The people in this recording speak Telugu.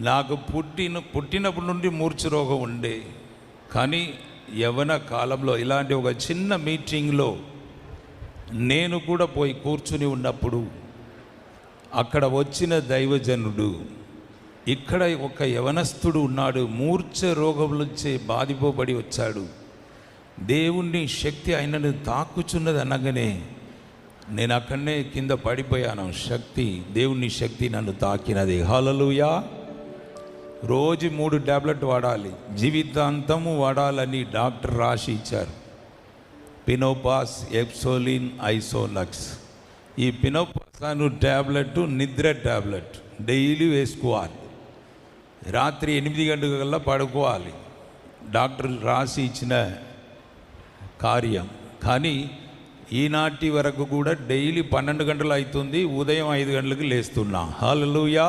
నాకు పుట్టినప్పటి నుండి మూర్ఛ రోగం ఉండే, కానీ యవ్వన కాలంలో ఇలాంటి ఒక చిన్న మీటింగ్లో నేను కూడా పోయి కూర్చుని ఉన్నప్పుడు అక్కడ వచ్చిన దైవజనుడు, ఇక్కడ ఒక యవనస్తుడు ఉన్నాడు, మూర్ఛ రోగం నుంచి బాధిపోబడి వచ్చాడు, దేవుని శక్తి ఆయనను తాకుచున్నది అనగానే నేను అక్కడనే కింద పడిపోయాను. దేవుని శక్తి నన్ను తాకినది. హల్లెలూయా. రోజు 3 టాబ్లెట్ వాడాలి, జీవితాంతము వాడాలని డాక్టర్ రాసి ఇచ్చారు. పినోపాస్, ఎప్సోలిన్, ఐసోలక్స్. ఈ పినోపాస్ అను టాబ్లెట్ నిద్ర టాబ్లెట్ డైలీ వేసుకోవాలి. రాత్రి 8 గంటలకల్లా పడుకోవాలి, డాక్టర్ రాసి ఇచ్చిన కార్యం. కానీ ఈనాటి వరకు కూడా డైలీ 12 గంటలు అవుతుంది, ఉదయం 5 గంటలకు లేస్తున్నా. హల్లెలూయా.